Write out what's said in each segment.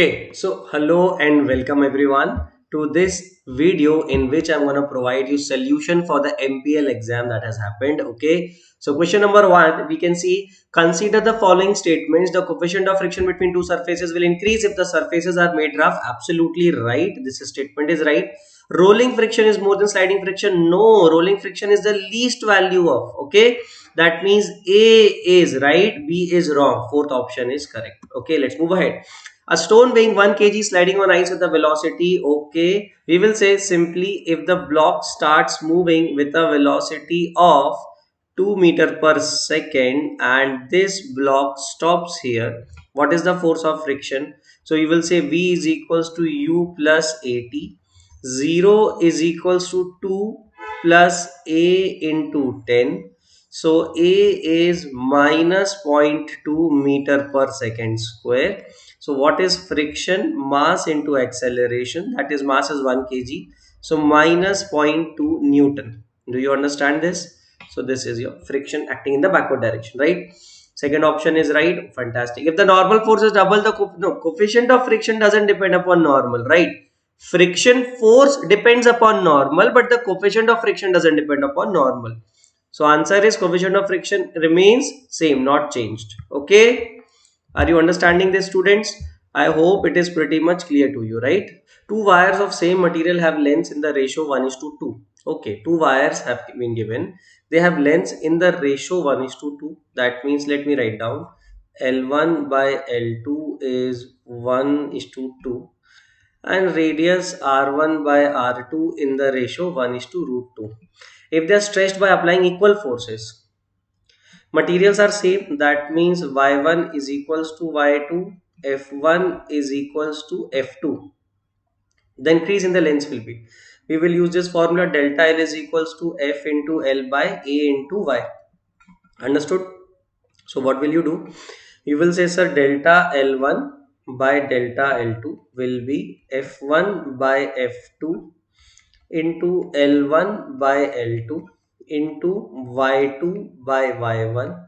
Okay, so hello and welcome everyone to this video in which I'm going to provide you solution for the MPL exam that has happened. Okay, so question number one, we can see consider the following statements. The coefficient of friction between two surfaces will increase if the surfaces are made rough. Absolutely right. This statement is right. Rolling friction is more than sliding friction. No, rolling friction is the least value of. Okay, that means A is right, B is wrong. Fourth option is correct. Okay, let's move ahead. A stone weighing 1 kg sliding on ice with a velocity, okay, we will say simply if the block starts moving with a velocity of 2 meter per second and this block stops here, what is the force of friction? So you will say V is equals to U plus AT, 0 is equals to 2 plus A into 10. So A is minus 0.2 meter per second square. So what is friction? Mass into acceleration, that is mass is 1 kg. So minus 0.2 Newton. Do you understand this? So this is your friction acting in the backward direction, right? Second option is right. Fantastic. If the normal force is double the coefficient of friction doesn't depend upon normal, right? Friction force depends upon normal, but the coefficient of friction doesn't depend upon normal. So answer is coefficient of friction remains same, not changed. Okay. Are you understanding this, students? I hope it is pretty much clear to you, right? Two wires of same material have lengths in the ratio 1 is to 2. Okay, two wires have been given. They have lengths in the ratio 1 is to 2. That means let me write down L1 by L2 is 1 is to 2 and radius R1 by R2 in the ratio 1 is to root 2. If they are stretched by applying equal forces, materials are same, that means y1 is equals to y2, f1 is equals to f2. The increase in the length will be, we will use this formula, delta L is equals to f into L by A into y. Understood? So what will you do? You will say, sir, delta L1 by delta L2 will be f1 by f2 into L1 by L2 into y2 by y1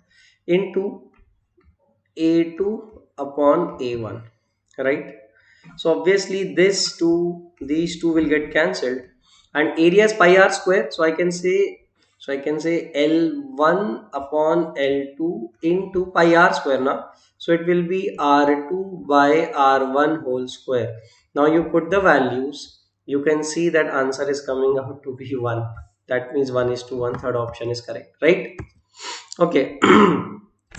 into A2 upon A1, right? So obviously these two will get cancelled and area is pi r square. So I can say L1 upon L2 into pi r square now. So it will be R2 by R1 whole square. Now you put the values, you can see that answer is coming out to be 1. That means 1 is to 1. Third option is correct, right? Okay.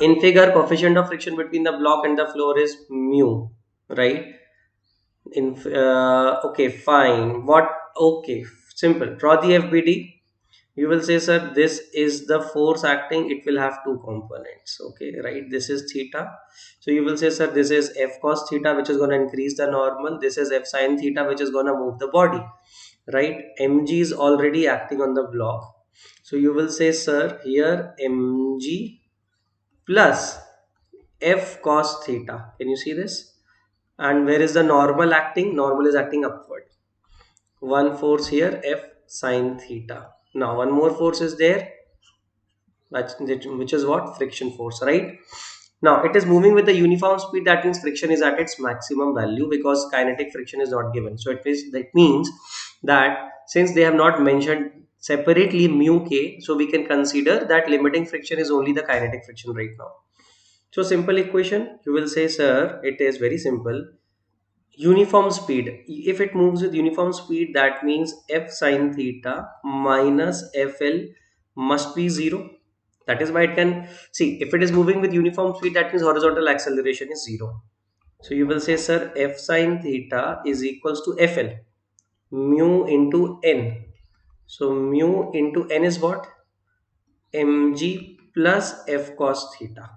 In figure, coefficient of friction between the block and the floor is mu, right? Okay, fine. What? Okay, simple. Draw the FBD. You will say, sir, this is the force acting. It will have two components. Okay, right? This is theta. So you will say, sir, this is F cos theta, which is going to increase the normal. This is F sin theta, which is going to move the body, right? Mg is already acting on the block. So you will say, sir, here Mg plus F cos theta. Can you see this? And where is the normal acting? Normal is acting upward. One force here, F sine theta. Now one more force is there, which is what? Friction force, right? Now it is moving with the uniform speed. That means friction is at its maximum value because kinetic friction is not given. So that means that since they have not mentioned separately mu k, so we can consider that limiting friction is only the kinetic friction right now. So simple equation, you will say, sir, it is very simple. Uniform speed, if it moves with uniform speed, that means F sine theta minus FL must be 0. That is why it can see, if it is moving with uniform speed, that means horizontal acceleration is 0. So you will say, sir, F sine theta is equals to FL mu into n. So mu into n is what? Mg plus F cos theta,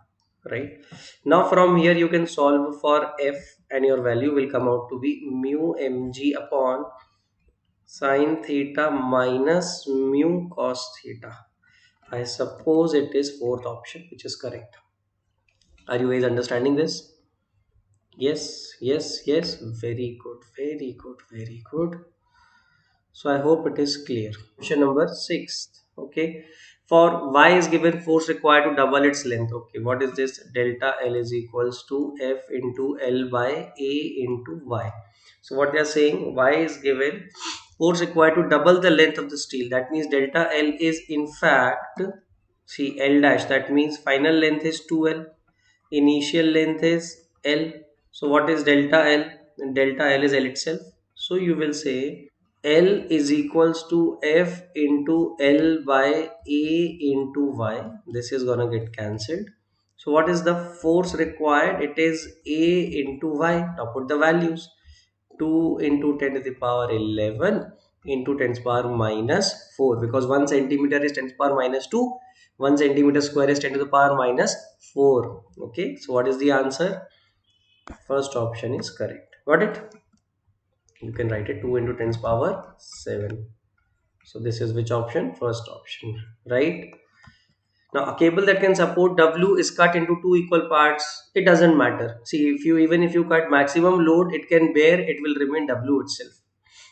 right? Now from here you can solve for F and your value will come out to be mu Mg upon sine theta minus mu cos theta. I suppose it is fourth option, which is correct. Are you guys understanding this? Yes, yes, yes. Very good, very good, very good. So I hope it is clear. Question number 6. Okay. For y is given force required to double its length. Okay, what is this? Delta L is equals to F into L by A into y. So what they are saying, y is given force required to double the length of the steel. That means delta L is in fact, see, L dash, that means final length is 2L, initial length is L. So what is delta L? Delta L is L itself. So you will say L is equals to F into L by A into Y. This is gonna get cancelled. So what is the force required? It is A into Y. Now put the values. 2 into 10 to the power 11 into 10 to the power minus 4, because 1 centimeter is 10 to the power minus 2, 1 centimeter square is 10 to the power minus 4. Okay, so what is the answer? First option is correct. Got it? You can write it 2 into 10 to the power 7. So this is which option? First option, right? Now a cable that can support W is cut into two equal parts. It doesn't matter. See, if you even if you cut maximum load, it can bear, it will remain W itself.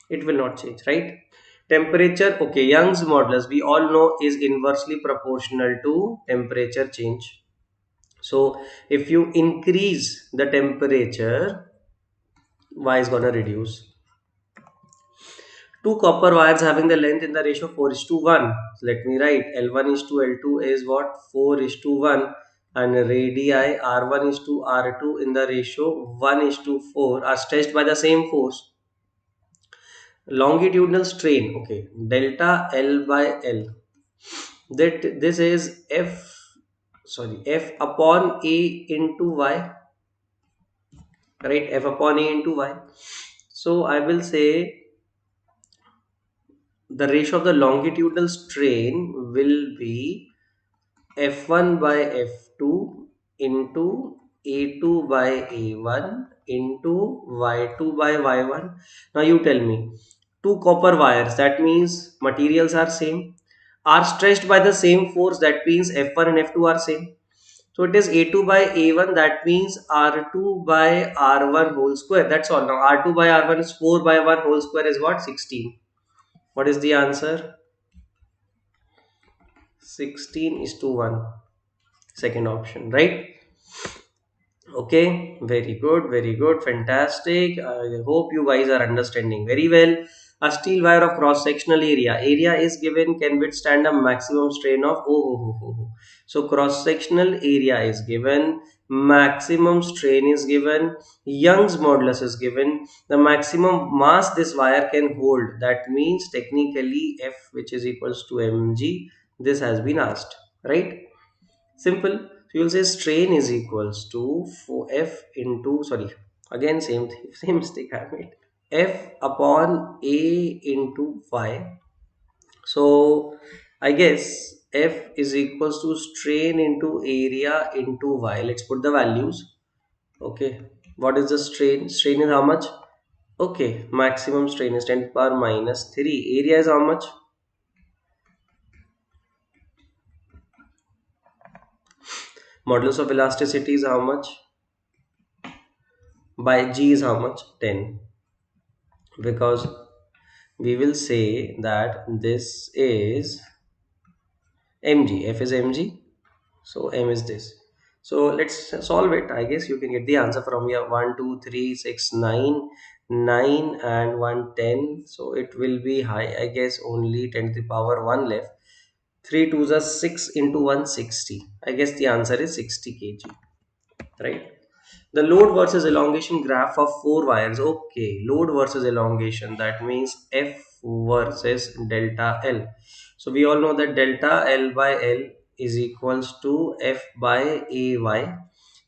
It will not change, right? Temperature, okay, Young's modulus we all know is inversely proportional to temperature change. So if you increase the temperature, Y is gonna reduce. Two copper wires having the length in the ratio 4 is to 1. So let me write L1 is to L2 is what? 4 is to 1, and radii R1 is to R2 in the ratio 1 is to 4 are stretched by the same force. Longitudinal strain, okay, delta L by L, that this is F upon A into Y, right? F upon A into Y. So I will say the ratio of the longitudinal strain will be F1 by F2 into A2 by A1 into Y2 by Y1. Now you tell me, two copper wires, that means materials are same, are stretched by the same force, that means F1 and F2 are same. So it is A2 by A1, that means R2 by R1 whole square. That's all. Now R2 by R1 is 4 by 1 whole square is what? 16. What is the answer? 16 is to 1. Second option, right? Okay, very good, fantastic. I hope you guys are understanding very well. A steel wire of cross sectional area is given, can withstand a maximum strain of so cross sectional area is given, maximum strain is given, Young's modulus is given, the maximum mass this wire can hold, that means technically F, which is equals to mg, this has been asked, right? Simple. So you'll say strain is equals to F into, sorry, again same thing, same mistake I made. F upon A into Y. So I guess F is equals to strain into area into Y. Let's put the values. Okay. What is the strain? Strain is how much? Okay. Maximum strain is 10 to the power minus 3. Area is how much? Modulus of elasticity is how much? By G is how much? 10. Because we will say that this is mg, F is mg, so m is this. So let's solve it. I guess you can get the answer from here. 1 2 3 6 9 9 and 1 10. So it will be high, I guess only 10 to the power 1 left. 3 2s are 6 into 160. I guess the answer is 60 kg, right? The load versus elongation graph of four wires. Okay, load versus elongation, that means F versus delta L. So we all know that delta L by L is equals to F by AY.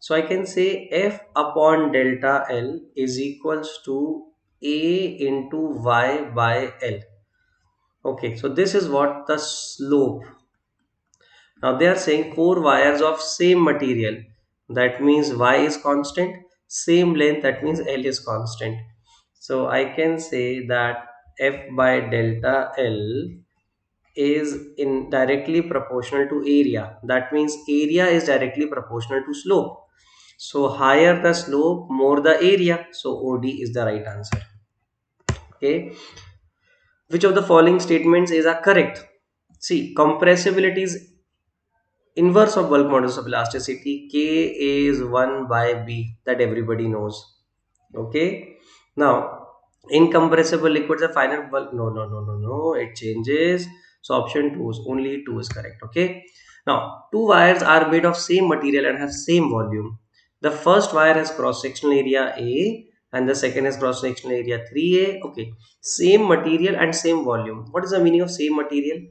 So I can say F upon delta L is equals to A into Y by L. Okay, so this is what the slope. Now they are saying four wires of same material, that means Y is constant, same length, that means L is constant. So I can say that F by delta L is in directly proportional to area, that means area is directly proportional to slope. So higher the slope, more the area, so OD is the right answer. Okay, which of the following statements is correct? See, compressibility is inverse of bulk modulus of elasticity. K is 1 by B, that everybody knows. Okay. Now, incompressible liquids are finite bulk. No, no, no, no, no. It changes. So option 2 is only 2 is correct. Okay. Now, two wires are made of same material and have same volume. The first wire has cross-sectional area A and the second has cross-sectional area 3A. Okay. Same material and same volume. What is the meaning of same material?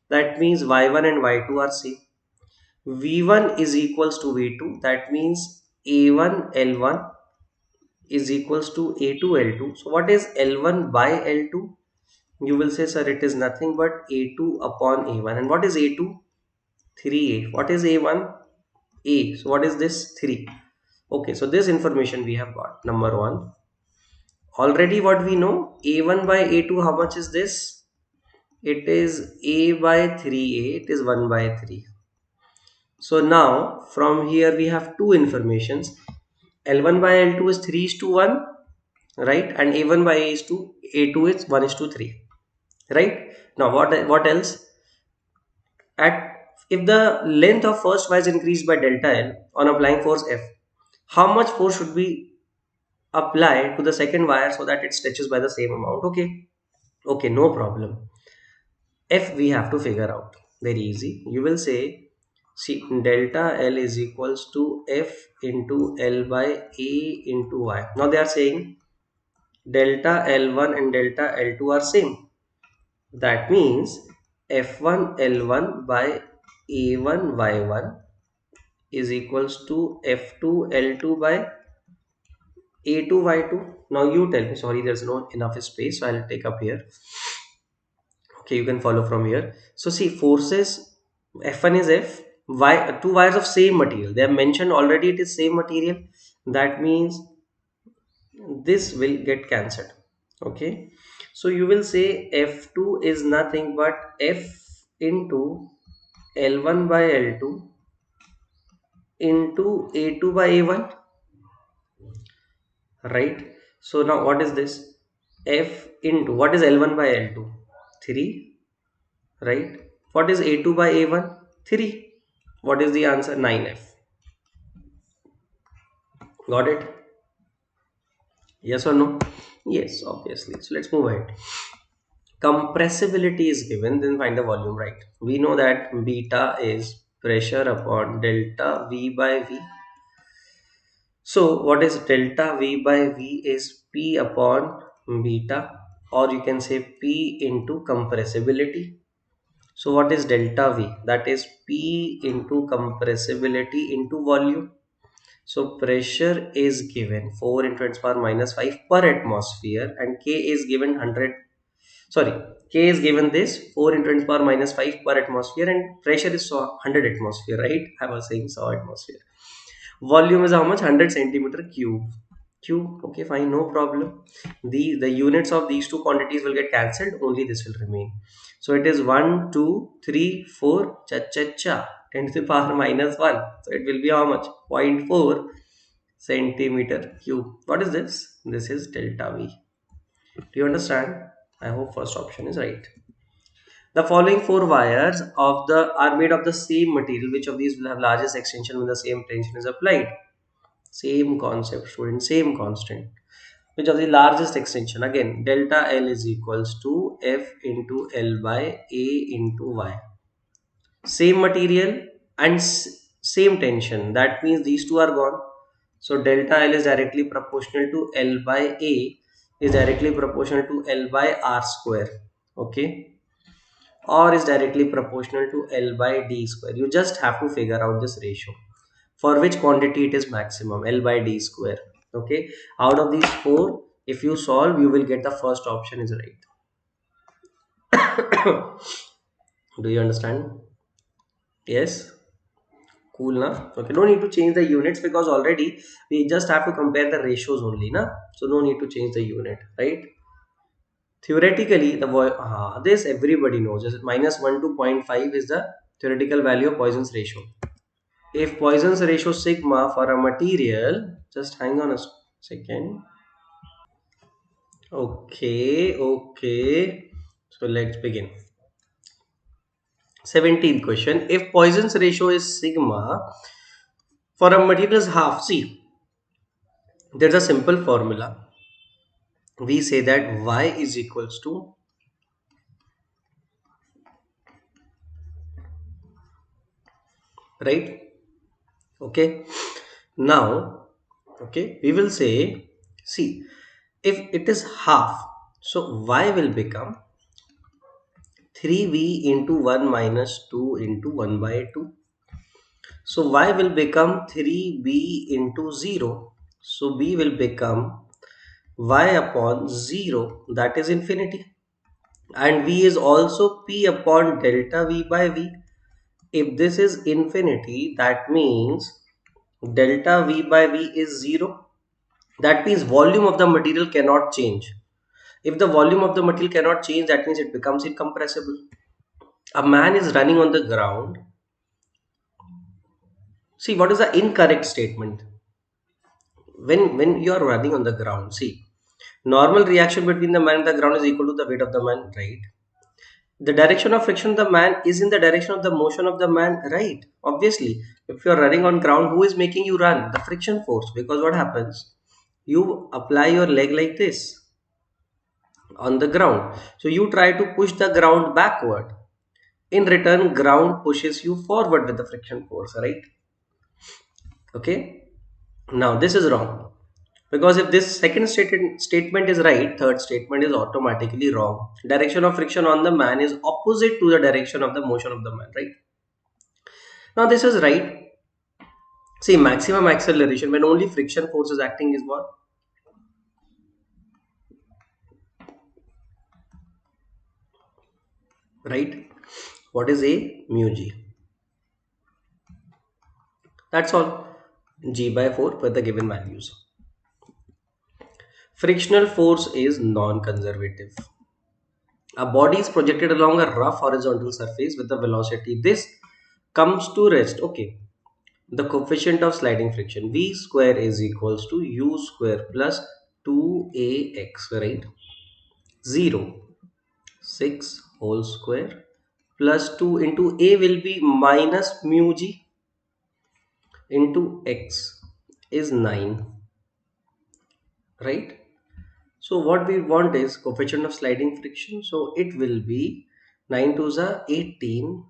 That means Y1 and Y2 are same. V1 is equals to V2. That means A1 L1 is equals to A2 L2. So what is L1 by L2? You will say, sir, it is nothing but A2 upon A1. And what is A2? 3A. What is A1? A. So what is this? 3. Okay, so this information we have got. Number 1. Already what we know, A1 by A2, how much is this? It is A by 3A. It is 1 by 3. So now from here we have two informations. L1 by L2 is 3 is to 1, right? And A1 by A is to A2 is 1 is to 3, right? Now what else? At if the length of first wire is increased by delta L on applying force F, how much force should be applied to the second wire so that it stretches by the same amount? Okay, okay, no problem. F we have to figure out. Very easy. You will say, see, delta L is equals to F into L by A into Y. Now they are saying delta L1 and delta L2 are same. That means F1 L1 by A1 Y1 is equals to F2 L2 by A2 Y2. Now you tell me, sorry, there's no enough space, so I'll take up here. Okay, you can follow from here. So see, forces F1 is F, Y, two wires of same material. They have mentioned already it is same material. That means this will get cancelled. Okay, so you will say F2 is nothing but F into L1 by L2 into A2 by A1, right? So now what is this? F into what is L1 by L2? 3, right? What is A2 by A1? 3. What is the answer? 9F. Got it? Yes or no? Yes, obviously. So let's move ahead. Compressibility is given, then find the volume, right? We know that beta is pressure upon delta V by V. So what is delta V by V is P upon beta, or you can say P into compressibility. So what is delta V? That is P into compressibility into volume. So pressure is given 4 into 10 power minus 5 per atmosphere, and K is given 100. Sorry, K is given this 4 into 10 power minus 5 per atmosphere, and pressure is so 100 atmosphere, right? I was saying so atmosphere. Volume is how much? 100 centimeter cube. Okay, fine, no problem. The units of these two quantities will get cancelled, only this will remain. So it is 1 2 3 4 cha cha cha 10 to the power minus 1. So it will be how much? 0.4 centimeter cube. What is this? This is delta V. Do you understand? I hope first option is right. The following four wires of the are made of the same material. Which of these will have largest extension when the same tension is applied? Same concept, student, same constant. Which of the largest extension? Again, delta L is equals to F into L by A into Y. Same material and same tension. That means these two are gone. So delta L is directly proportional to L by A is directly proportional to L by R square. Okay. Or is directly proportional to L by D square. You just have to figure out this ratio. For which quantity it is maximum? L by D square. Okay. Out of these four, if you solve, you will get the first option is right. Do you understand? Yes. Cool, na? Okay, no need to change the units because already we just have to compare the ratios only, na? So no need to change the unit, right? Theoretically, this everybody knows. Is minus 1 to 0.5 is the theoretical value of Poisson's ratio. If Poisson's ratio sigma for a material, just hang on a second. Okay, okay. So let's begin. 17th question. If Poisson's ratio is sigma for a material is half, see, there's a simple formula. We say that y is equals to, right? Okay. Now, okay, we will say, see, if it is half, so y will become 3v into 1 minus 2 into 1 by 2. So y will become 3b into 0. So b will become y upon 0, that is infinity. And v is also p upon delta v by v. If this is infinity, that means delta v by v is 0. That means volume of the material cannot change. If the volume of the material cannot change, that means it becomes incompressible. A man is running on the ground. See, what is the incorrect statement? When you are running on the ground, see, normal reaction between the man and the ground is equal to the weight of the man, right? The direction of friction of the man is in the direction of the motion of the man, right? Obviously, if you are running on ground, who is making you run? The friction force. Because what happens, you apply your leg like this on the ground, so you try to push the ground backward. In return, ground pushes you forward with the friction force, right? Okay. Now this is wrong, because if this second statement is right, third statement is automatically wrong. Direction of friction on the man is opposite to the direction of the motion of the man, right? Now this is right. See, maximum acceleration when only friction force is acting is what? Right? What is A? Mu g. That's all. G by 4 for the given values. Frictional force is non-conservative. A body is projected along a rough horizontal surface with a velocity. This comes to rest. Okay. The coefficient of sliding friction, V square is equals to U square plus 2AX, right? 0, 6 whole square plus 2 into A will be minus mu G into X is 9, right? So what we want is coefficient of sliding friction. So it will be 9 to the 18,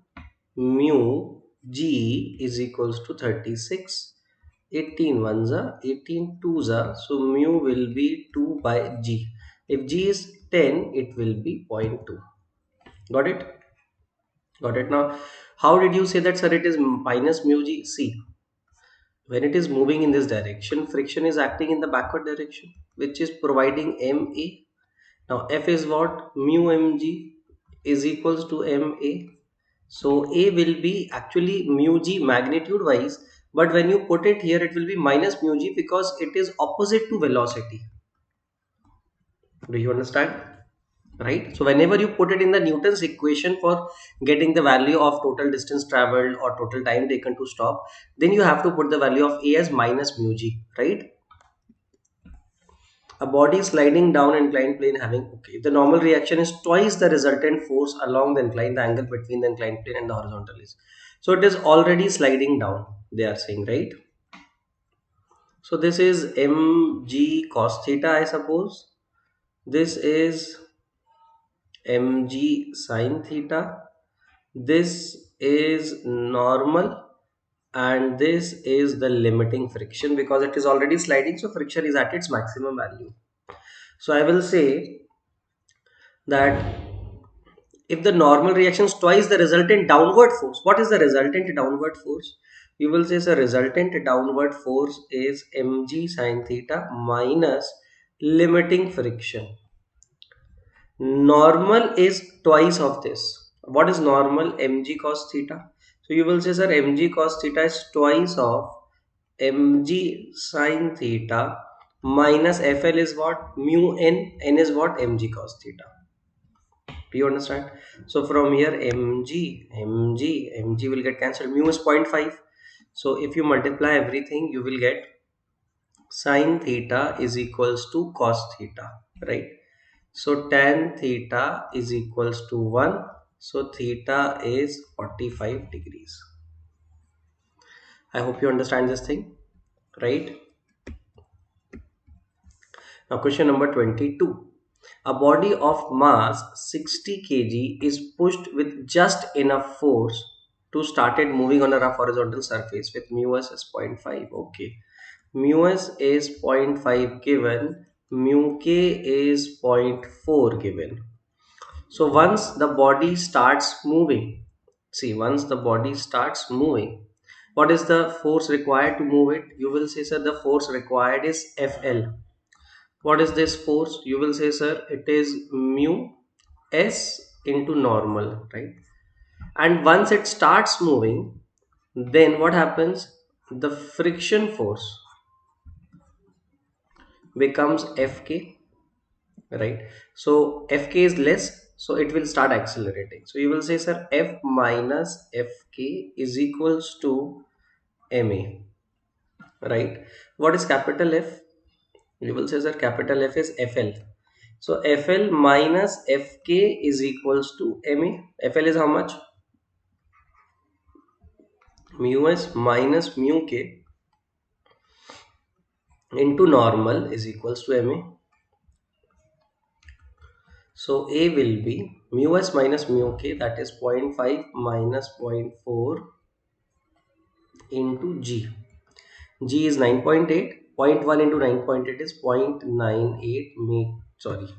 mu G is equals to 36. 18 ones are 18 twos are, so mu will be 2 by G. If G is 10, it will be 0.2. Got it? Got it. Now, how did you say that, sir? It is minus mu G. See, when it is moving in this direction, friction is acting in the backward direction, which is providing MA. Now F is what? Mu mg is equals to MA. So A will be actually mu g magnitude wise, but when you put it here, it will be minus mu g because it is opposite to velocity. Do you understand? Right? So whenever you put it in the Newton's equation for getting the value of total distance traveled or total time taken to stop, then you have to put the value of A as minus mu g, right? A body sliding down an inclined plane having, okay, the normal reaction is twice the resultant force along the incline, the angle between the inclined plane and the horizontal is, so it is already sliding down, they are saying, right? So this is mg cos theta, I suppose. This is mg sin theta. This is normal, and this is the limiting friction because it is already sliding, so friction is at its maximum value. So I will say that if the normal reaction is twice the resultant downward force, what is the resultant downward force? You will say the resultant downward force is mg sin theta minus limiting friction. Normal is twice of this. What is normal? Mg cos theta. So you will say, sir, mg cos theta is twice of mg sin theta minus fl is what? Mu n is what? Mg cos theta. Do you understand? So from here mg will get cancelled. Mu is 0.5. So if you multiply everything, you will get sin theta is equals to cos theta, right? So tan theta is equals to 1. So theta is 45 degrees. I hope you understand this thing, right? Now question number 22. A body of mass 60 kg is pushed with just enough force to start it moving on a rough horizontal surface with mu s is 0.5. Okay. Mu s is 0.5 given, mu k is 0.4 given. So once the body starts moving, see, once the body starts moving, what is the force required to move it? You will say, sir, the force required is FL. What is this force? You will say, sir, it is mu s into normal, right? And once it starts moving, then what happens? The friction force becomes Fk, right? So Fk is less, so it will start accelerating. So you will say, sir, F minus Fk is equals to ma, right? What is capital F? You will say, sir, capital F is Fl. So Fl minus Fk is equals to ma. Fl is how much? Mu s minus mu k into normal is equals to ma. So A will be mu s minus mu k, that is 0.5 minus 0.4 into G. G is 9.8. 0.1 into 9.8 is 0.98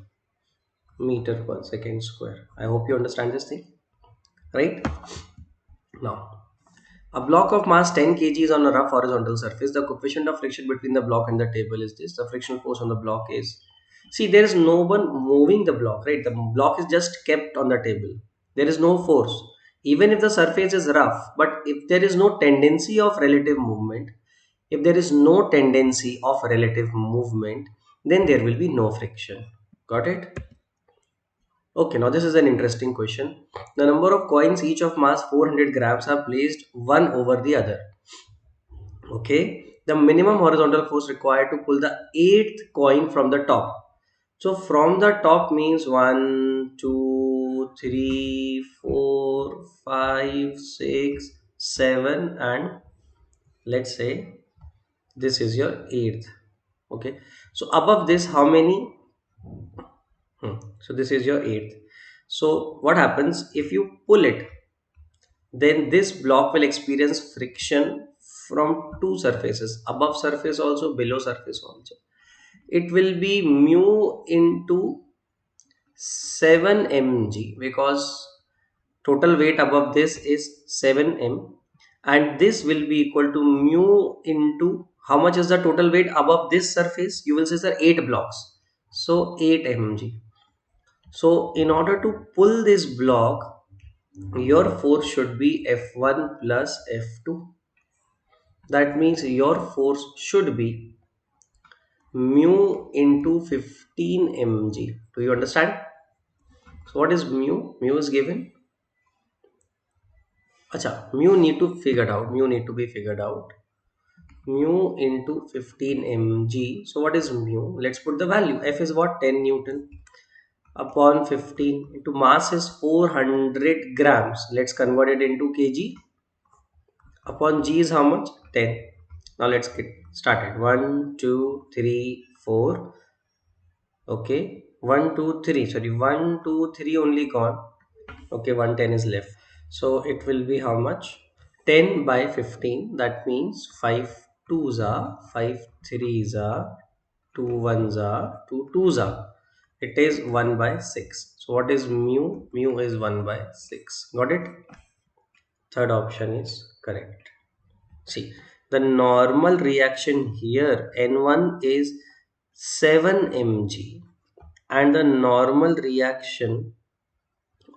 meter per second square. I hope you understand this thing, right? Now, a block of mass 10 kg is on a rough horizontal surface. The coefficient of friction between the block and the table is this. The frictional force on the block is, see, there is no one moving the block, right? The block is just kept on the table. There is no force. Even if the surface is rough, but if there is no tendency of relative movement, if there is no tendency of relative movement, then there will be no friction. Got it? Okay, now this is an interesting question. The number of coins each of mass 400 grams are placed one over the other. Okay, the minimum horizontal force required to pull the eighth coin from the top. So from the top means 1, 2, 3, 4, 5, 6, 7, and let's say this is your eighth. Okay, so above this, how many? So this is your eighth. So what happens if you pull it? Then this block will experience friction from two surfaces, above surface also, below surface also. It will be mu into 7 mg, because total weight above this is 7 m, and this will be equal to mu into how much is the total weight above this surface? You will say, sir, 8 blocks, so 8 mg. So in order to pull this block, your force should be F1 plus F2. That means your force should be mu into 15 mg. Do you understand? So what is mu? Mu is given. Acha, mu need to figure out. Mu need to be figured out. Mu into 15 mg. So what is mu? Let's put the value. F is what? 10 Newton upon 15 into mass is 400 grams. Let's convert it into kg. Upon G is how much? 10. Now let's get started. 1, 2, 3, 4. Okay. 1, 2, 3. Sorry. 1, 2, 3 only gone. Okay. 110 is left. So it will be how much? 10 by 15. That means 5 twos are, 5 threes are, 2 ones are, 2 twos are. It is 1 by 6. So what is mu? Mu is 1 by 6. Got it? Third option is correct. See, the normal reaction here, N1 is 7 mg, and the normal reaction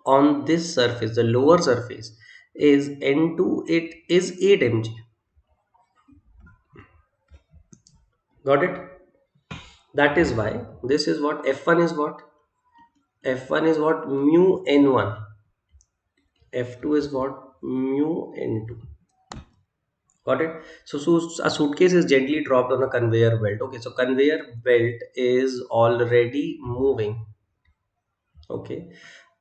on this surface, the lower surface, is N2, it is 8 mg. Got it? That is why this is what F1 is what? F1 is what? Mu N1. F2 is what? Mu N2. Got it? So a suitcase is gently dropped on a conveyor belt. Okay, so conveyor belt is already moving. Okay,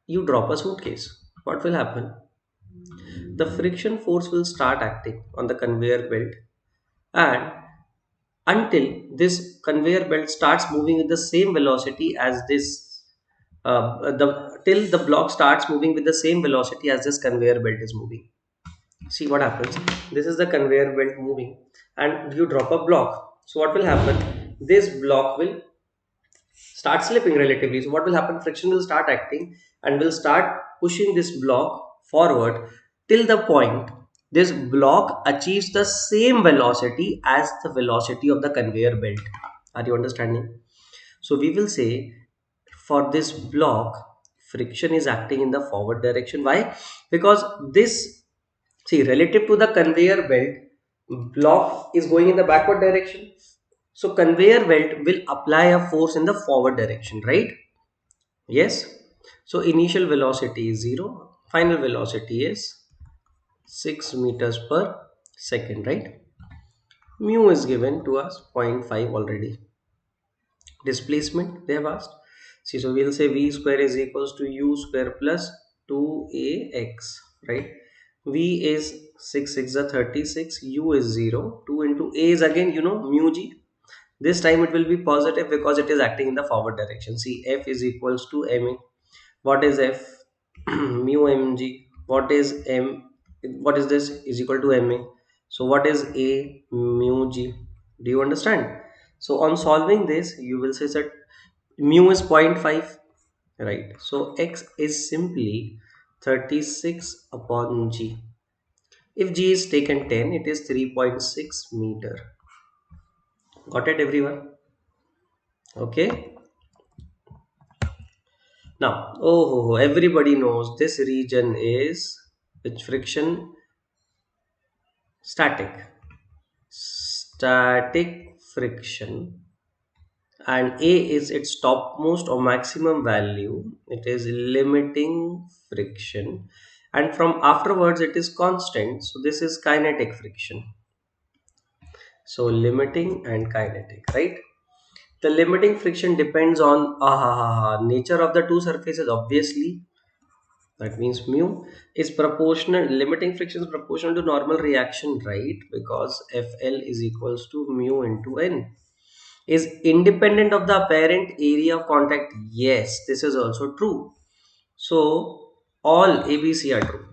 you drop a suitcase. what will happen? The friction force will start acting on the conveyor belt, and until this conveyor belt starts moving with the same velocity as this the till the block starts moving with the same velocity as this conveyor belt is moving. See what happens. This is the conveyor belt moving, and you drop a block. So what will happen? This block will start slipping relatively. So what will happen? Friction will start acting and will start pushing this block forward till the point this block achieves the same velocity as the velocity of the conveyor belt. Are you understanding? So we will say for this block, friction is acting in the forward direction. Why? Because this, see, relative to the conveyor belt, block is going in the backward direction. So conveyor belt will apply a force in the forward direction, right? Yes. So initial velocity is 0. Final velocity is 6 meters per second, right? Mu is given to us 0.5 already. Displacement they have asked. See, so we'll say v square is equals to u square plus 2ax, right? V is 6 6 is 36, u is 0, 2 into a is again, mu g. This time it will be positive because it is acting in the forward direction. See, F is equals to ma. What is F? Mu mg. What is m? What is this? Is equal to ma. So what is a? Mu g. Do you understand? So on solving this, you will say that mu is 0.5, right? So x is simply 36 upon g. If g is taken 10, it is 3.6 meter. Got it, everyone? Okay. Now, oh, everybody knows this region is which friction? Static. Static friction, and A is its topmost or maximum value. It is limiting friction, and from afterwards it is constant. So this is kinetic friction. So limiting and kinetic, right? The limiting friction depends on nature of the two surfaces, obviously. That means mu is proportional, limiting friction is proportional to normal reaction, right? Because Fl is equals to mu into N. Is independent of the apparent area of contact. Yes, this is also true. So all ABC are true.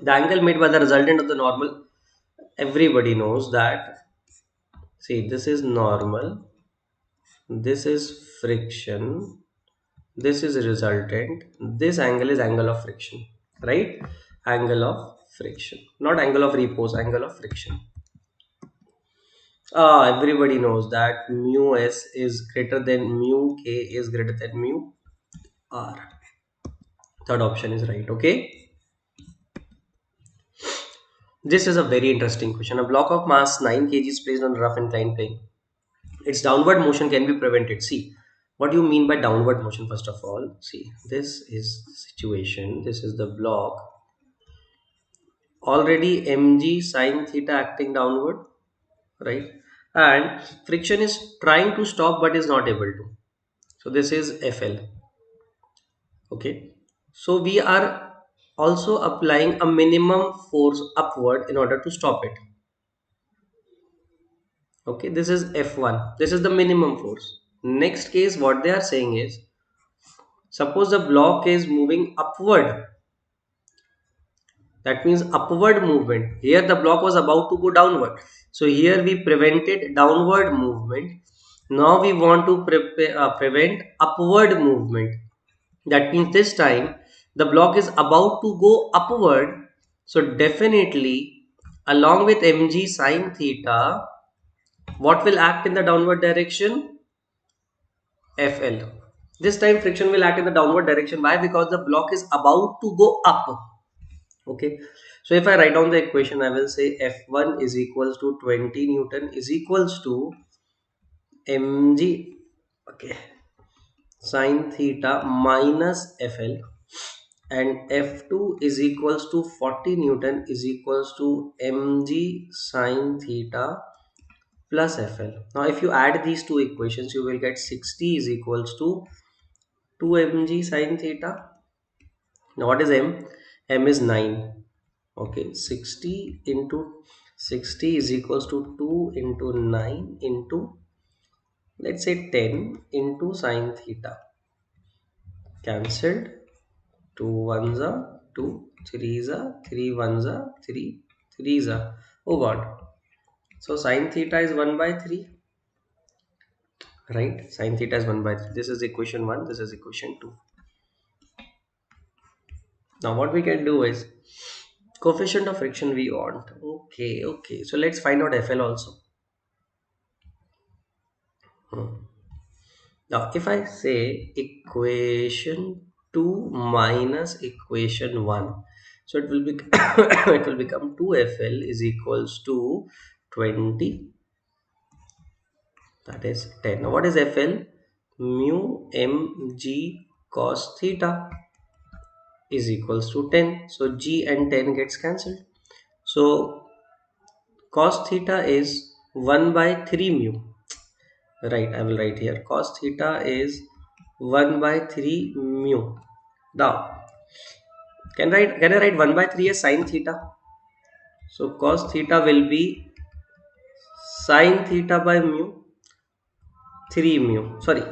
The angle made by the resultant of the normal, everybody knows that. See, this is normal, this is friction, this is resultant, this angle is angle of friction, right? Angle of friction, not angle of repose, angle of friction. Everybody knows that mu s is greater than mu k is greater than mu r. Third option is right. Okay, this is a very interesting question. A block of mass 9 kg is placed on a rough inclined plane. Its downward motion can be prevented. See, what do you mean by downward motion? First of all, see, this is the situation, this is the block, already mg sine theta acting downward, right? And friction is trying to stop but is not able to. So this is Fl. Okay, so we are also applying a minimum force upward in order to stop it. Okay, this is F1, this is the minimum force. Next case, what they are saying is, suppose the block is moving upward. That means upward movement. Here the block was about to go downward. So here we prevented downward movement. Now we want to prevent upward movement. That means this time the block is about to go upward. So definitely along with mg sine theta, what will act in the downward direction? Fl. This time friction will act in the downward direction. Why? Because the block is about to go up. Okay, so if I write down the equation, I will say F1 is equals to 20 Newton is equals to mg, okay, sine theta minus Fl, and F2 is equals to 40 Newton is equals to mg sine theta plus Fl. Now if you add these two equations, you will get 60 is equals to 2 mg sine theta Now what is m? M is 9. Okay, 60 into 60 is equals to 2 into 9 into, let's say, 10 into sine theta. Cancelled. 2 ones are 2, 3s are 3, ones are 3, 3s are, oh god. So sine theta is 1 by 3, right? Sine theta is 1 by 3. This is equation 1, this is equation 2. Now what we can do is coefficient of friction we want. Okay, okay. So let's find out FL also. Now if I say equation 2 minus equation 1, so it will be it will become 2FL is equals to 20, that is 10. Now what is FL? Mu mg cos theta is equals to 10. So g and 10 gets cancelled. So cos theta is 1 by 3 mu, right? I will write here cos theta is 1 by 3 mu. Now can I write 1 by 3 as sin theta? So cos theta will be sin theta by mu, 3 mu, sorry.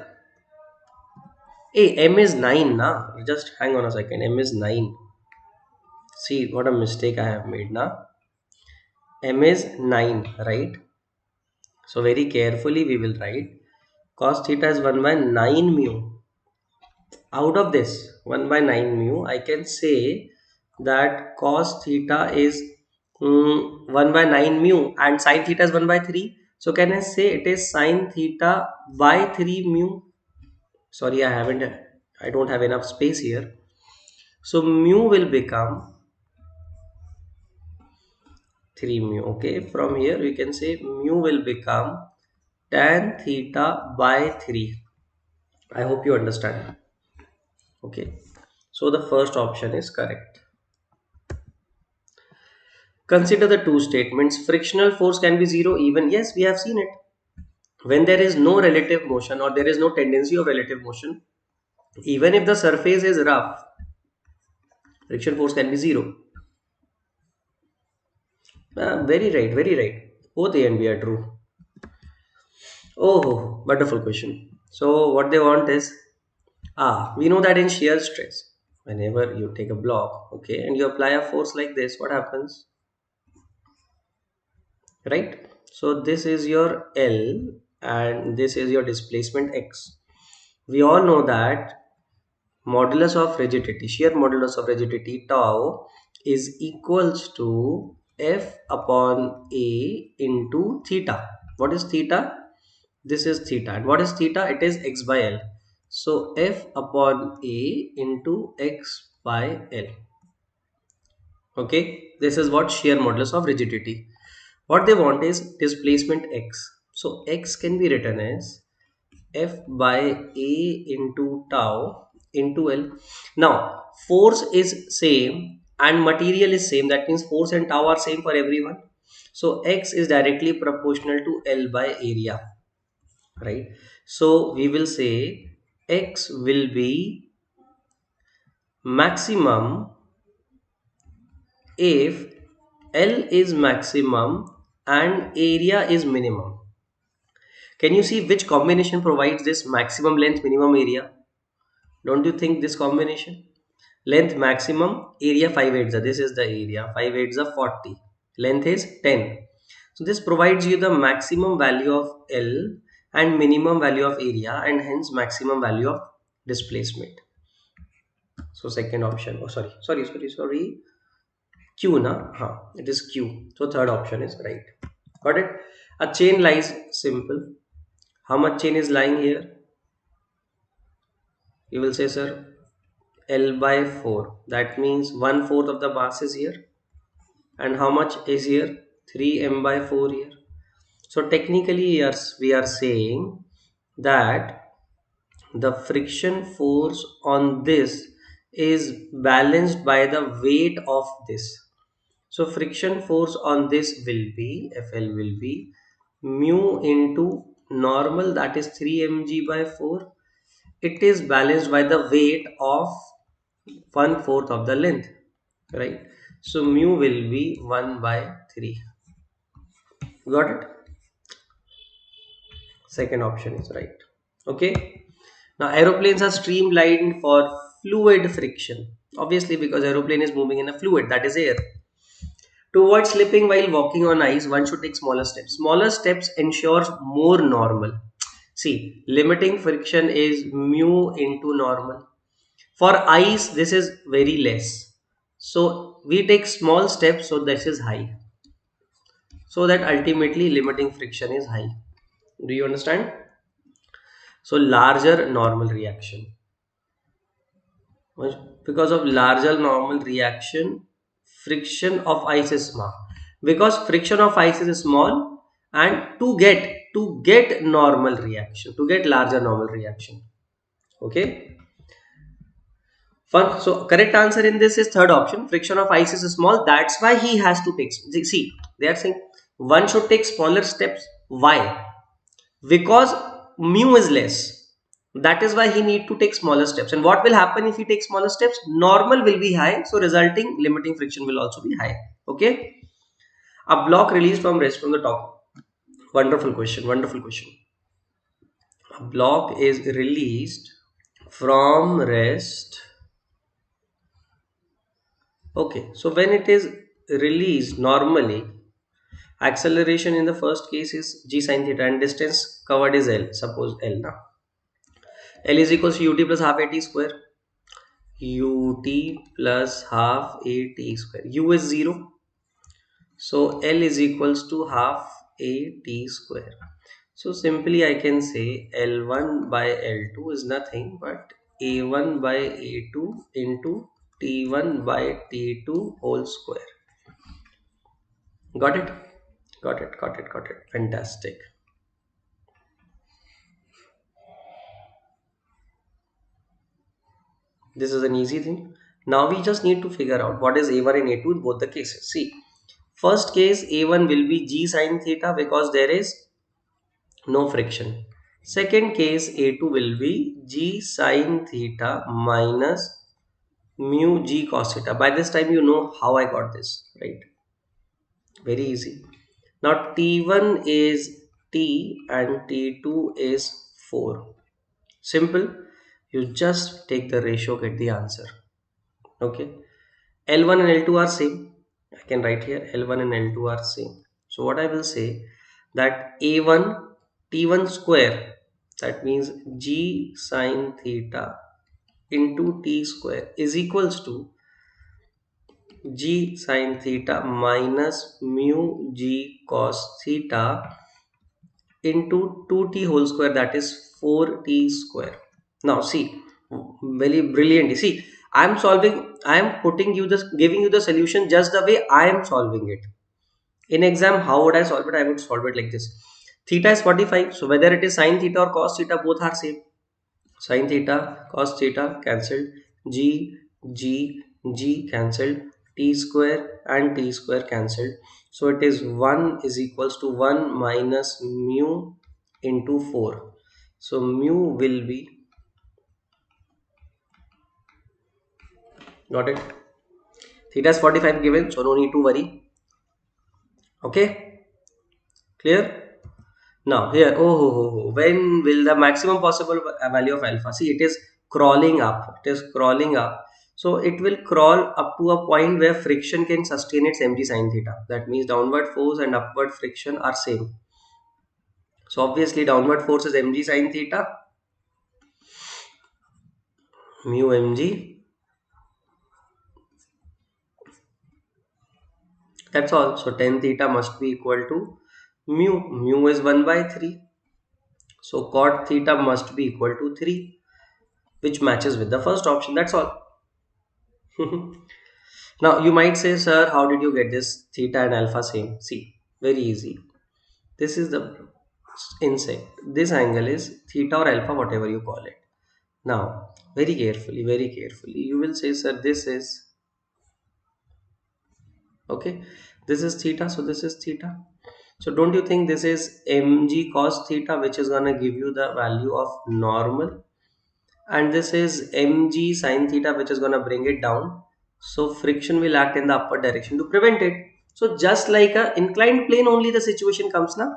Hey, m is 9 na, just hang on a second. M is 9. See what a mistake I have made now. M is 9, right? So very carefully we will write cos theta is 1 by 9 mu. Out of this 1 by 9 mu, I can say that cos theta is 1 by 9 mu and sin theta is 1 by 3. So can I say it is sin theta by 3 mu? Sorry, I don't have enough space here. So mu will become 3 mu. Okay, from here we can say mu will become tan theta by 3. I hope you understand. Okay, so the first option is correct. Consider the two statements. Frictional force can be zero even. Yes, we have seen it. When there is no relative motion or there is no tendency of relative motion, even if the surface is rough, friction force can be zero. Very right, very right. Both A and B are true. Oh, wonderful question. So what they want is, we know that in shear stress, whenever you take a block, okay, and you apply a force like this, what happens? Right? So this is your L and this is your displacement X. We all know that modulus of rigidity, shear modulus of rigidity tau is equals to F upon A into theta. What is theta? This is theta. And what is theta? It is X by L. So F upon A into X by L. Okay, this is what shear modulus of rigidity. What they want is displacement X. So X can be written as F by A into tau into L. Now force is same and material is same. That means force and tau are same for everyone. So X is directly proportional to L by area, right? So we will say X will be maximum if L is maximum and area is minimum. Can you see which combination provides this maximum length, minimum area? Don't you think this combination? Length maximum, area 5 eighths. This is the area. 5 eighths are 40. Length is 10. So this provides you the maximum value of L and minimum value of area and hence maximum value of displacement. So second option. Oh, sorry. Q na? It is Q. So third option is right. Got it? A chain lies simple. How much chain is lying here? You will say, sir, L by 4. That means 1/4 of the mass is here. And how much is here? 3m by 4 here. So technically, yes, we are saying that the friction force on this is balanced by the weight of this. So friction force on this will be, FL will be mu into normal, that is 3 mg by 4. It is balanced by the weight of 1/4 of the length, right? So mu will be 1 by 3. Got it? Second option is right. Okay. Now aeroplanes are streamlined for fluid friction. Obviously, because aeroplane is moving in a fluid, that is air. To avoid slipping while walking on ice, one should take smaller steps. Smaller steps ensures more normal. See, limiting friction is mu into normal. For ice, this is very less. So we take small steps, so this is high. So that ultimately limiting friction is high. Do you understand? So larger normal reaction. Because of larger normal reaction, friction of ice is small. Because friction of ice is small, and to get normal reaction, to get larger normal reaction. Okay. Fun. So correct answer in this is third option. Friction of ice is small. That's why he has to take. See, they are saying one should take smaller steps. Why? Because mu is less. That is why he need to take smaller steps. And what will happen if he takes smaller steps? Normal will be high, so resulting limiting friction will also be high. Okay. A block released from rest from the top. Wonderful question. Wonderful question. A block is released from rest. Okay. So when it is released normally, acceleration in the first case is g sine theta and distance covered is L. Suppose L now. L is equals to ut plus half at square. Ut plus half at square. U is 0. So L is equals to half at square. So simply I can say L1 by L2 is nothing but A1 by A2 into T1 by T2 whole square. Got it? Got it, got it, got it. Fantastic. This is an easy thing. Now we just need to figure out what is A1 and A2 in both the cases. See, first case A1 will be g sine theta because there is no friction. Second case A2 will be g sine theta minus mu g cos theta. By this time you know how I got this, right? Very easy. Now T1 is T and T2 is 4. Simple. You just take the ratio, get the answer. Okay. L1 and L2 are same. I can write here L1 and L2 are same. So what I will say that A1 T1 square, that means g sine theta into T square is equals to g sine theta minus mu g cos theta into 2t whole square, that is 4t square. Now see, very brilliantly, see, I am putting you this, giving you the solution just the way I am solving it. In exam, how would I solve it? I would solve it like this. Theta is 45, so whether it is sine theta or cos theta, both are same. Sine theta, cos theta cancelled, g g g cancelled, t square and t square cancelled. So it is 1 is equals to 1 minus mu into 4. So mu will be, got it? Theta is 45 given, so no need to worry. Okay, clear? Now here, when will the maximum possible value of alpha? See, it is crawling up. It is crawling up. So it will crawl up to a point where friction can sustain its mg sine theta. That means downward force and upward friction are same. So obviously downward force is mg sine theta, mu mg. That's all. So tan theta must be equal to mu. Mu is 1 by 3. So cot theta must be equal to 3, which matches with the first option. That's all. Now you might say, sir, how did you get this theta and alpha same? See, very easy. This is the insect. This angle is theta or alpha, whatever you call it. Now, very carefully, you will say, sir, this is okay. This is theta, so this is theta. So don't you think this is mg cos theta, which is gonna give you the value of normal? and this is mg sine theta, which is going to bring it down. So friction will act in the upward direction to prevent it. So just like a inclined plane only the situation comes now.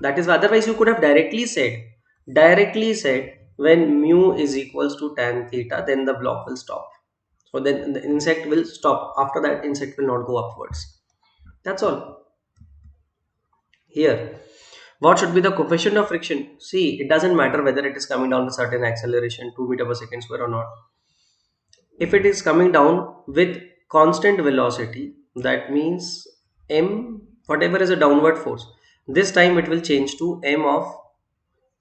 That is, otherwise you could have directly said when mu is equals to tan theta, then the block will stop. So then the insect will stop. After that, insect will not go upwards. That's all. Here, what should be the coefficient of friction? See, it doesn't matter whether it is coming down with certain acceleration 2 meter per second square or not. If it is coming down with constant velocity, that means m, whatever is a downward force, this time it will change to m of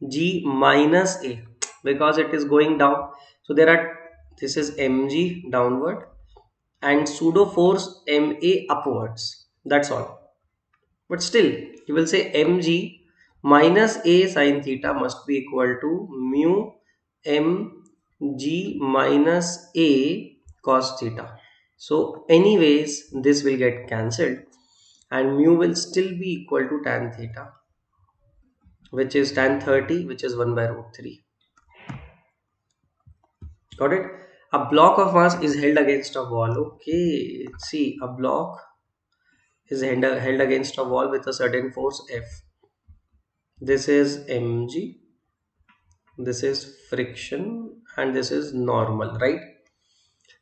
g minus a, because it is going down. So there are, this is mg downward and pseudo force ma upwards. That's all. But still, you will say mg minus a sine theta must be equal to mu mg minus a cos theta. So anyways, this will get cancelled and mu will still be equal to tan theta, which is tan 30, which is 1 by root 3. Got it? A block of mass is held against a wall. Okay, see, a block is held against a wall with a certain force F. This is mg, this is friction, and this is normal, right?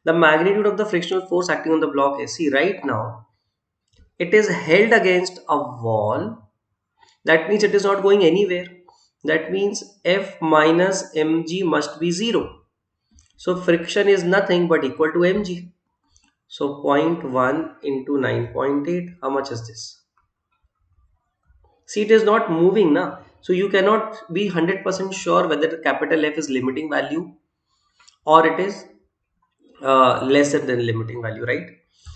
The magnitude of the frictional force acting on the block is, see, right now it is held against a wall. That means it is not going anywhere. That means F minus mg must be 0. So friction is nothing but equal to mg. So 0.1 into 9.8, how much is this? See, it is not moving now. So you cannot be 100% sure whether the capital F is limiting value or it is less than the limiting value, right?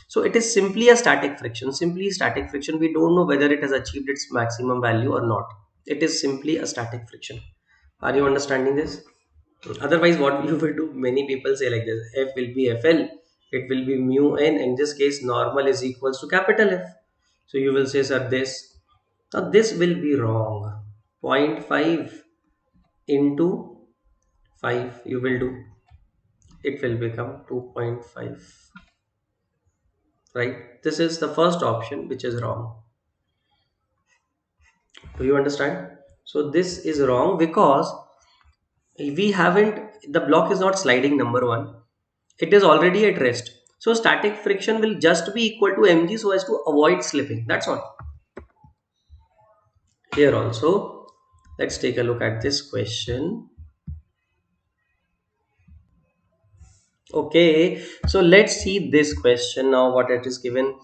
So it is simply a static friction. Simply static friction. We don't know whether it has achieved its maximum value or not. It is simply a static friction. Are you understanding this? Otherwise, what you will do, many people say like this: F will be Fl, it will be mu n. In this case, normal is equals to capital F. So you will say, sir, this. Now this will be wrong. 0.5 into 5 you will do. It will become 2.5. Right? This is the first option which is wrong. Do you understand? So this is wrong because we haven't, the block is not sliding, number one. It is already at rest. So static friction will just be equal to mg so as to avoid slipping. That's all. Here also, let's take a look at this question. Okay, so let's see this question now, what it is given.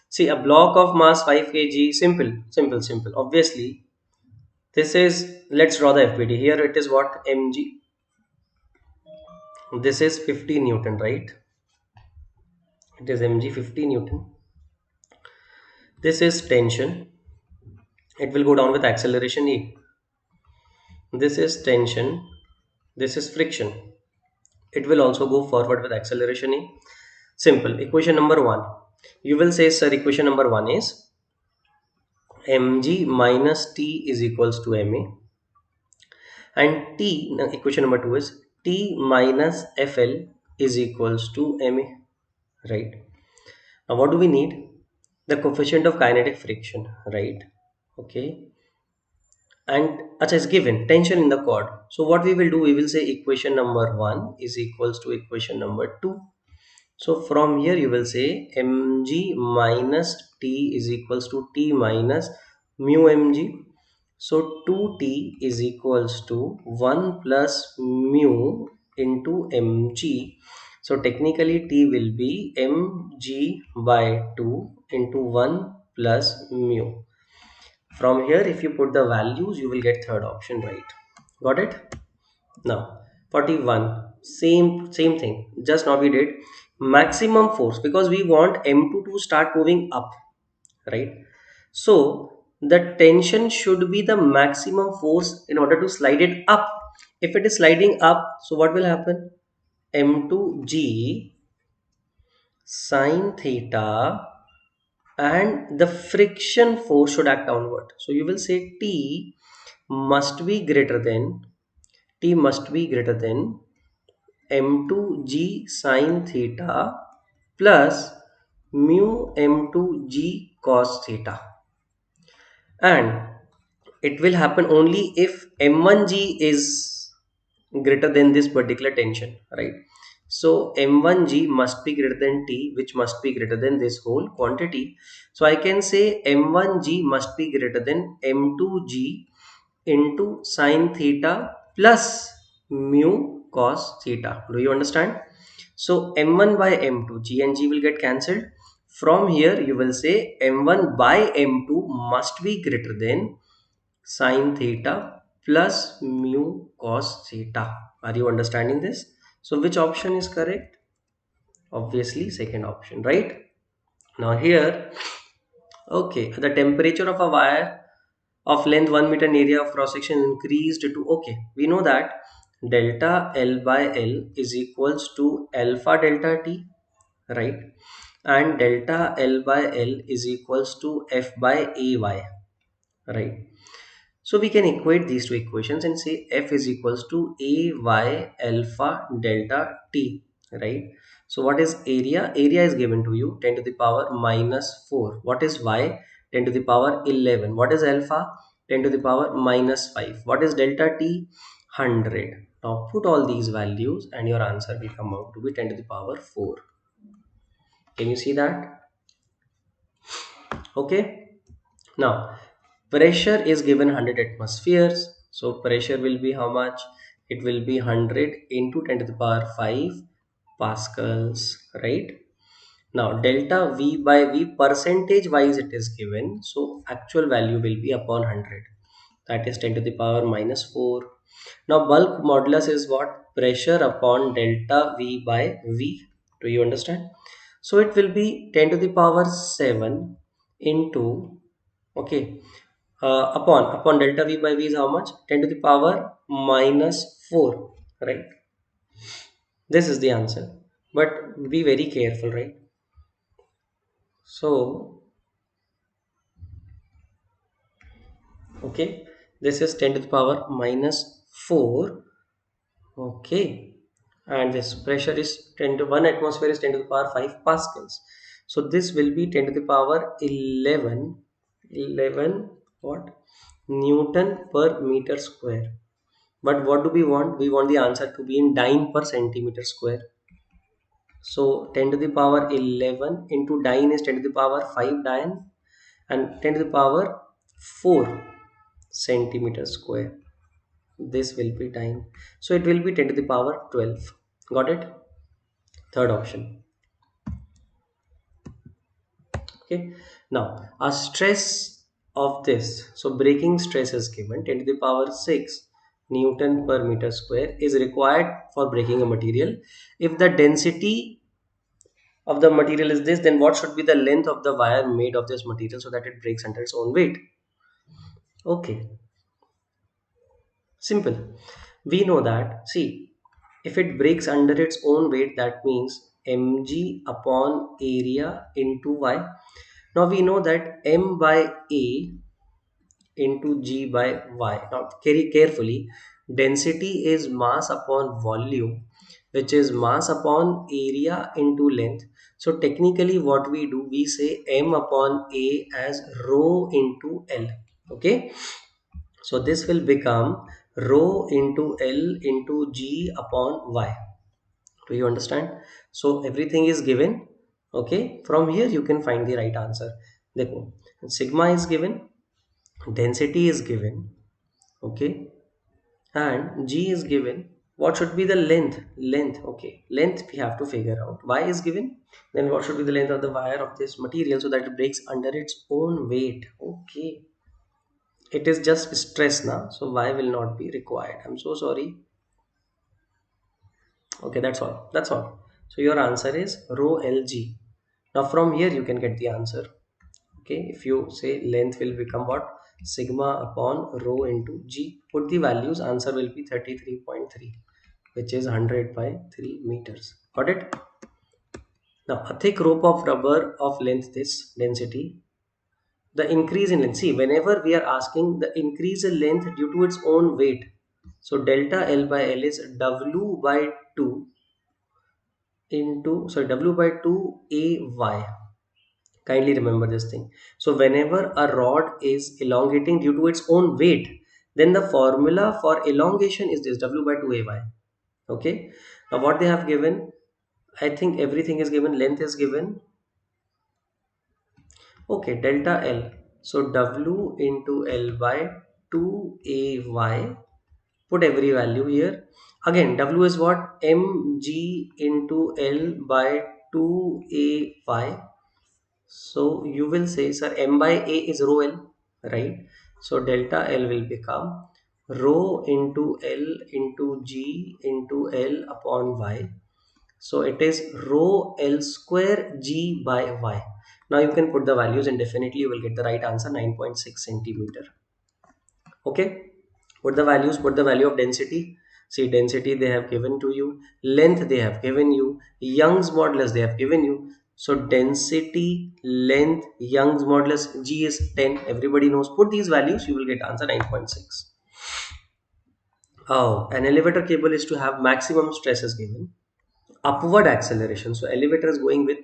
See, a block of mass 5 kg, simple. Obviously, this is, let's draw the FBD. Here it is what? Mg. This is 50 Newton, right? It is mg 50 Newton. This is tension. It will go down with acceleration E. This is tension. This is friction. It will also go forward with acceleration E. Simple. Equation number 1. You will say, sir, equation number 1 is mg minus t is equals to ma. And t, equation number 2 is t minus fl is equals to ma. Right? Now what do we need? The coefficient of kinetic friction, right? Okay. And acha is given tension in the cord. So what we will do, we will say equation number 1 is equals to equation number 2. So from here you will say mg minus t is equals to t minus mu mg. So 2t is equals to 1 plus mu into mg. So technically t will be mg by 2 into 1 plus mu. From here, if you put the values, you will get third option, right? Got it? Now, 41, same thing. Just now we did maximum force because we want M2 to start moving up, right? So the tension should be the maximum force in order to slide it up. If it is sliding up, so what will happen? M2G sine theta, and the friction force should act downward. So you will say T must be greater than T must be greater than m2g sine theta plus mu m2g cos theta, and it will happen only if m1g is greater than this particular tension, right? So m1g must be greater than T, which must be greater than this whole quantity. So I can say m1g must be greater than m2g into sine theta plus mu cos theta. Do you understand? So m1 by m2, g and g will get cancelled. From here you will say m1 by m2 must be greater than sine theta plus mu cos theta. Are you understanding this? So which option is correct? Obviously second option, right? Now here, okay, the temperature of a wire of length 1 meter and area of cross section increased to, okay, we know that delta L by L is equals to alpha delta T, right? And delta L by L is equals to F by AY, right? So we can equate these two equations and say F is equals to AY alpha delta T, right? So what is area? Area is given to you 10 to the power minus 4. What is Y? 10 to the power 11. What is alpha? 10 to the power minus 5. What is delta T? 100. Now put all these values and your answer will come out to be 10 to the power 4. Can you see that? Okay. Now pressure is given 100 atmospheres. So pressure will be how much? It will be 100 into 10 to the power 5 pascals, right? Now delta V by V percentage wise it is given. So actual value will be upon 100. That is 10 to the power minus 4. Now bulk modulus is what? Pressure upon delta V by V. Do you understand? So it will be 10 to the power 7 into, okay, upon delta V by V is how much? 10 to the power minus 4, right? This is the answer. But be very careful, right? So, okay, this is 10 to the power minus 4, okay, and this pressure is 10 to 1 atmosphere is 10 to the power 5 pascals. So this will be 10 to the power 11 what? Newton per meter square. But what do we want? We want the answer to be in dyne per centimeter square. So 10 to the power 11 into dyne is 10 to the power 5 dyne, and 10 to the power 4 centimeter square. This will be dyne. So it will be 10 to the power 12. Got it? Third option. Okay. Now a stress of this. So breaking stress is given 10 to the power 6 Newton per meter square is required for breaking a material. If the density of the material is this, then what should be the length of the wire made of this material so that it breaks under its own weight? Okay, simple. We know that, see, if it breaks under its own weight, that means mg upon area into y. Now we know that m by a into g by y. Now carefully, density is mass upon volume, which is mass upon area into length. So technically what we do, we say m upon a as rho into l. Okay, so this will become rho into l into g upon y. Do you understand? So everything is given. Okay, from here you can find the right answer. देखो, sigma is given, density is given, okay, and g is given. What should be the length? Okay, length we have to figure out. Y is given, then what should be the length of the wire of this material so that it breaks under its own weight? Okay, it is just stress now, so Y will not be required. I'm so sorry. Okay, that's all. So your answer is rho lg. Now from here you can get the answer. Okay, if you say length will become what? Sigma upon rho into g. Put the values, answer will be 33.3, which is 100 by 3 meters. Got it? Now a thick rope of rubber of length this density, the increase in length, see, whenever we are asking the increase in length due to its own weight, So delta L by L is W by 2 into, sorry, W by 2 AY. Kindly remember this thing. So whenever a rod is elongating due to its own weight, then the formula for elongation is this W by 2 AY. Okay. Now what they have given, I think everything is given, length is given. Okay, delta L. So W into L by 2AY. Put every value here. Again, W is what? Mg into L by 2AY. So you will say, sir, M by A is rho L, right? So delta L will become rho into L into G into L upon Y. So it is rho L square G by Y. Now you can put the values and definitely you will get the right answer, 9.6 centimeter. Okay. Put the values, put the value of density. See, density they have given to you, length they have given you, Young's modulus they have given you. So density, length, Young's modulus, G is 10. Everybody knows. Put these values, you will get answer 9.6. Oh, an elevator cable is to have maximum stresses given. Upward acceleration. So elevator is going with,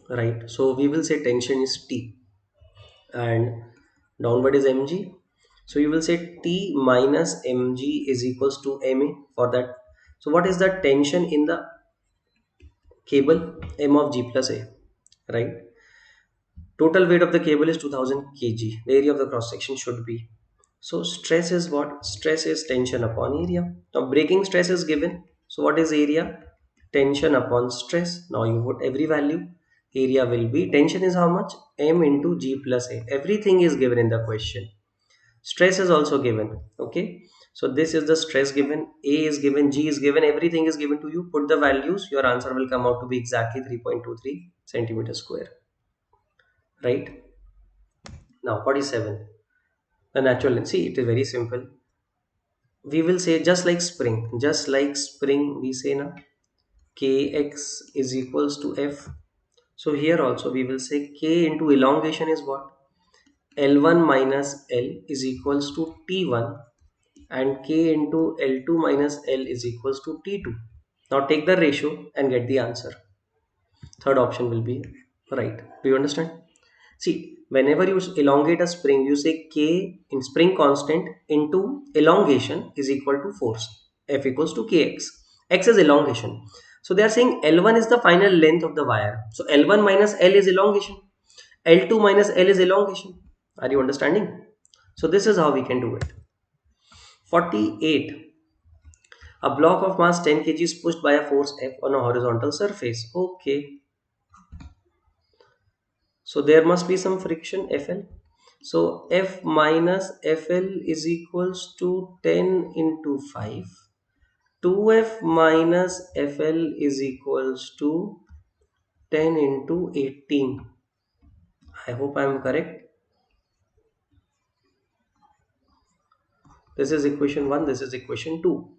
right. So we will say tension is T and downward is mg. So you will say T minus mg is equals to ma for that. So what is the tension in the cable? M of g plus a, right? Total weight of the cable is 2000 kg. The area of the cross section should be. So stress is what? Stress is tension upon area. Now breaking stress is given. So what is area? Tension upon stress. Now you put every value. Area will be, tension is how much? M into g plus a. Everything is given in the question. Stress is also given. Okay, so this is the stress given, A is given, G is given, everything is given to you. Put the values, your answer will come out to be exactly 3.23 centimeter square, right? Now 47, the natural length. See, it is very simple. We will say just like spring we say now, kx is equals to f. So here also we will say k into elongation is what? L1 minus L is equals to T1 and k into L2 minus L is equals to T2. Now take the ratio and get the answer. Third option will be right. Do you understand? See, whenever you elongate a spring, you say K in spring constant into elongation is equal to force. F equals to Kx. X is elongation. So they are saying L1 is the final length of the wire. So L1 minus L is elongation. L2 minus L is elongation. Are you understanding? So this is how we can do it. 48. A block of mass 10 kg is pushed by a force F on a horizontal surface. Okay. So there must be some friction Fl. So F minus Fl is equals to 10 into 5. 2F minus Fl is equals to 10 into 18. I hope I am correct. This is equation 1. This is equation 2.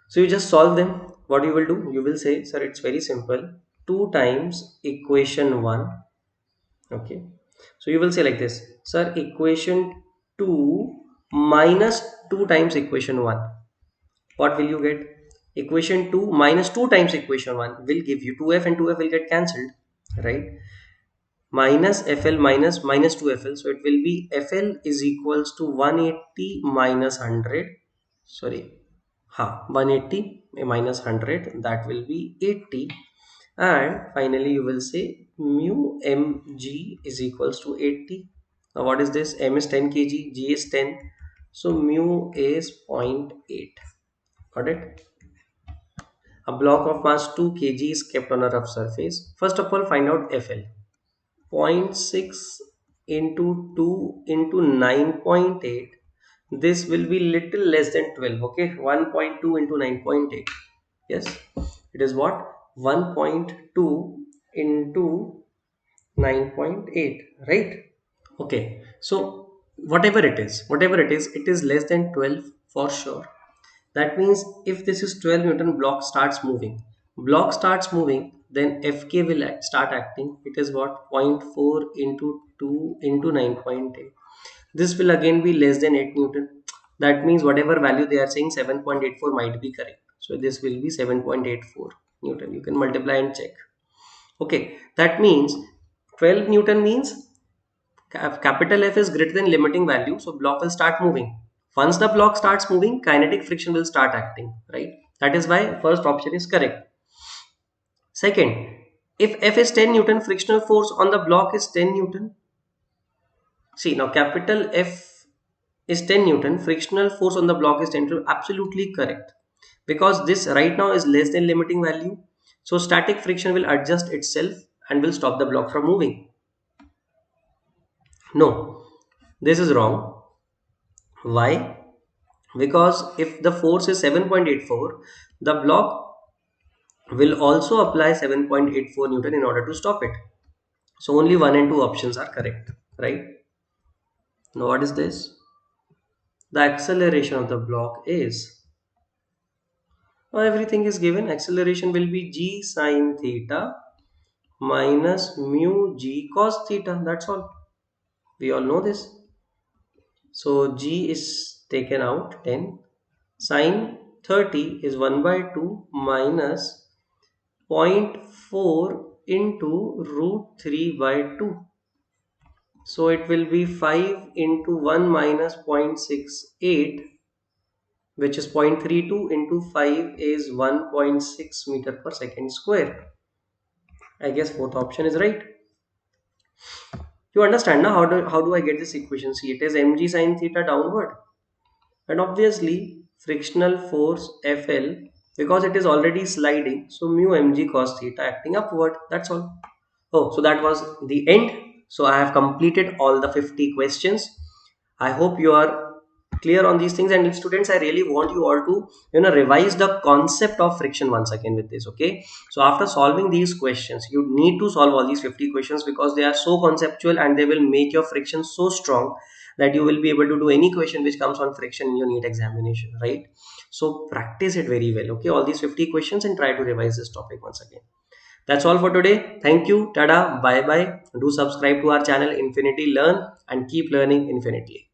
So you just solve them. What you will do? You will say, sir, it's very simple. 2 times equation 1. Okay. So you will say like this, sir, equation 2 minus 2 times equation 1. What will you get? Equation 2 minus 2 times equation 1 will give you 2f and 2f will get cancelled, right? Minus Fl minus minus 2Fl. So it will be Fl is equals to 180 minus 100. Sorry. 180 minus 100. That will be 80. And finally you will say mu mg is equals to 80. Now what is this? M is 10 kg, G is 10. So mu is 0.8. Got it? A block of mass 2 kg is kept on a rough surface. First of all, find out Fl. 0.6 into 2 into 9.8. This will be little less than 12. Okay, 1.2 into 9.8. Yes, it is what? 1.2 into 9.8, right? Okay, so whatever it is less than 12 for sure. That means if this is 12 Newton, block starts moving. Block starts moving, then Fk will start acting. It is what? 0.4 into 2 into 9.8. This will again be less than 8 Newton. That means whatever value they are saying, 7.84 might be correct. So this will be 7.84 Newton. You can multiply and check. Okay, that means 12 Newton means capital F is greater than limiting value, so block will start moving. Once the block starts moving, kinetic friction will start acting, right? That is why first option is correct. Second, if F is 10 Newton, frictional force on the block is 10 Newton. See, now capital F is 10 Newton, frictional force on the block is 10 Newton. Absolutely correct. Because this right now is less than limiting value. So static friction will adjust itself and will stop the block from moving. No, this is wrong. Why? Because if the force is 7.84, the block will also apply 7.84 Newton in order to stop it. So only 1 and 2 options are correct, right? Now what is this? The acceleration of the block is, now everything is given. Acceleration will be g sine theta minus mu g cos theta. That's all. We all know this. So g is taken out, 10. Sine 30 is 1 by 2 minus 0.4 into root 3 by 2. So it will be 5 into 1 minus 0.68, which is 0.32 into 5 is 1.6 meter per second square. I guess fourth option is right. You understand now how do I get this equation? See, it is mg sine theta downward. And obviously frictional force FL, because it is already sliding, so mu mg cos theta acting upward. That's all. Oh, so that was the end. So I have completed all the 50 questions. I hope you are clear on these things, and students, I really want you all to revise the concept of friction once again with this. Okay, so after solving these questions, you need to solve all these 50 questions because they are so conceptual and they will make your friction so strong that you will be able to do any question which comes on friction in your NEET examination, right? So practice it very well. Okay, all these 50 questions and try to revise this topic once again. That's all for today. Thank you. Tada. Bye bye. Do subscribe to our channel Infinity Learn and keep learning infinitely.